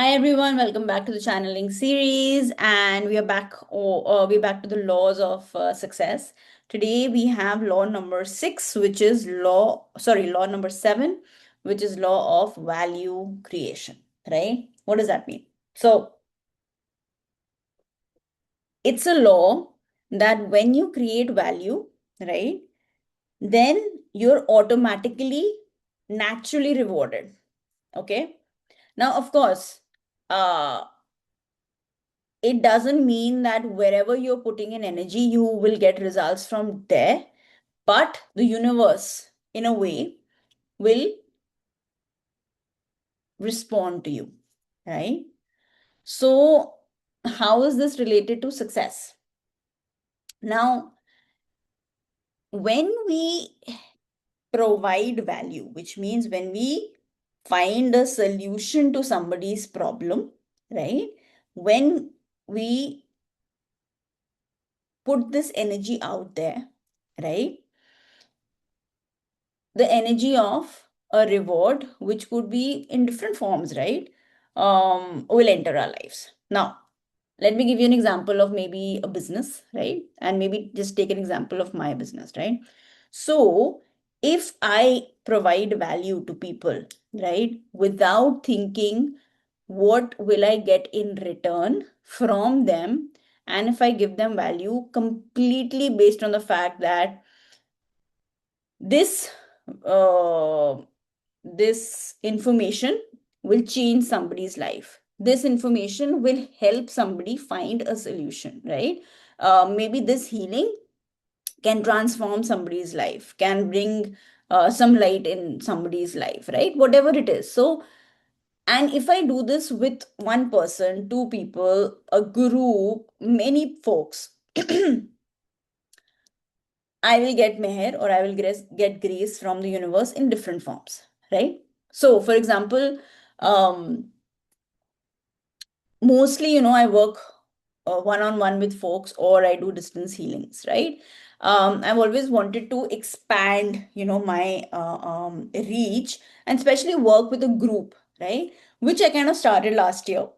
Hi everyone, welcome back to the channeling series, and we are back. We're back to the laws of success. Today we have law number six, which is law number seven, which is law of value creation. Right? What does that mean? So it's a law that when you create value, right, then you're automatically naturally rewarded. Okay. Now, of course, uh it doesn't mean that wherever you're putting in energy, you will get results from there. But the universe, in a way, will respond to you, right? So, how is this related to success? Now, when we provide value, which means when we find a solution to somebody's problem, right? When we put this energy out there, right? The energy of a reward, which could be in different forms, right? Will enter our lives. Now, let me give you an example of maybe a business, right? And maybe just take an example of my business, right? So, if I provide value to people, right, without thinking what will I get in return from them, and if I give them value completely based on the fact that this uh, this information will change somebody's life. This information will help somebody find a solution, right? Maybe this healing can transform somebody's life, can bring some light in somebody's life, right? Whatever it is. So, and if I do this with one person, two people, a group, many folks, I will get meher, or I will get grace from the universe in different forms, right? So, for example, um, mostly, I work one on one with folks, or I do distance healings, right? I've always wanted to expand, my reach, and especially work with a group, right? Which I kind of started last year.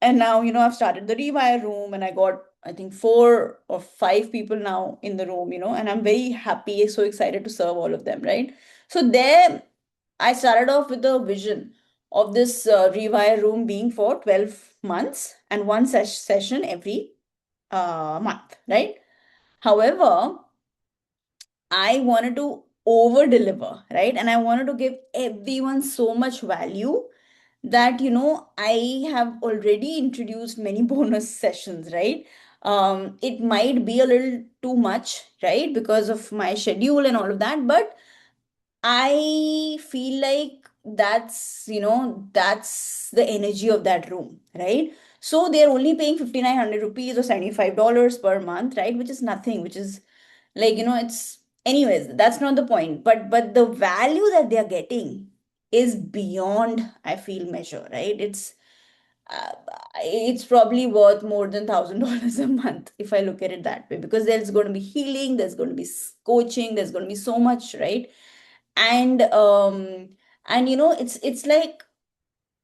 And now, I've started the rewire room, and I got, I think, 4 or 5 people now in the room, and I'm very happy, so excited to serve all of them, right? So there, I started off with a vision of this rewire room being for 12 months and one session every month, right? However, I wanted to over deliver, right? And I wanted to give everyone so much value that I have already introduced many bonus sessions, right? It might be a little too much, right, because of my schedule and all of that, but I feel like that's the energy of that room, right? So they're only paying 5,900 rupees or $75 per month, right? Which is nothing, which is like, it's, anyways, that's not the point. But the value that they're getting is beyond, I feel, measure, right? Uh, it's probably worth more than $1,000 a month if I look at it that way, because there's going to be healing, there's going to be coaching, there's going to be so much, right? And it's like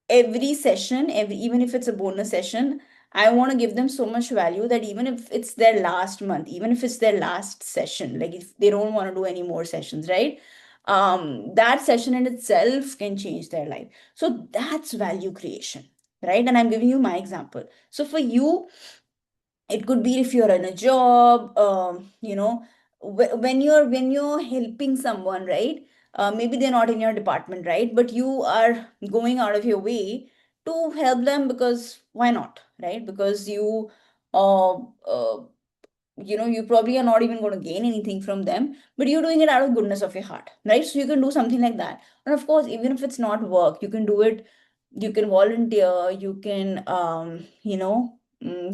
every session, even if it's a bonus session, I want to give them so much value that even if it's their last month, even if it's their last session, like if they don't want to do any more sessions, right, that session in itself can change their life. So that's value creation, right? And I'm giving you my example. So for you, it could be if you're in a job, when you're helping someone, right? Maybe they're not in your department, right, but you are going out of your way to help them, because why not, right? Because uh, uh, you probably are not even going to gain anything from them, but you're doing it out of goodness of your heart, right? So you can do something like that. And of course, even if it's not work, you can do it, you can volunteer, you can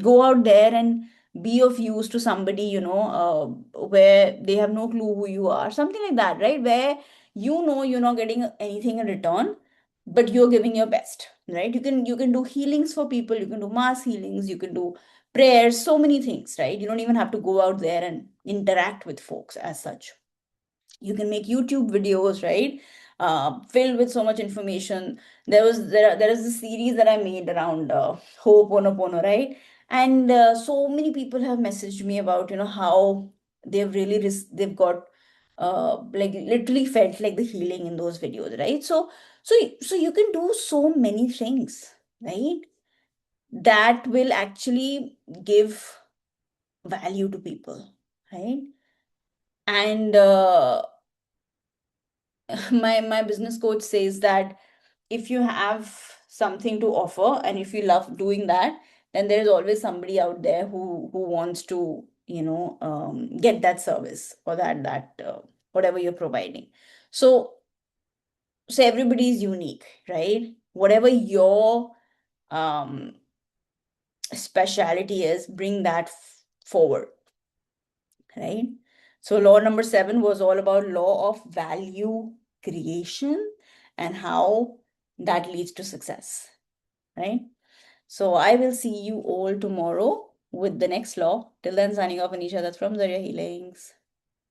go out there and be of use to somebody, where they have no clue who you are, something like that, right? Where you're not getting anything in return, but you're giving your best, right? You can do healings for people, you can do mass healings, you can do prayers, so many things, right? You don't even have to go out there and interact with folks as such. You can make YouTube videos, right? filled with so much information. There is a series that I made around Ho'oponopono, right? And so many people have messaged me about, how they've got like literally felt like the healing in those videos, right? So you can do so many things, right? That will actually give value to people, right? And my business coach says that if you have something to offer and if you love doing that, then there is always somebody out there who wants to, get that service or that whatever you're providing. So so everybody is unique, right? Whatever your um speciality is, bring that forward, right? So law number 7 was all about law of value creation and how that leads to success, right? So I will see you all tomorrow with the next law. Till then, signing off, Anisha. That's from Zarya Healings.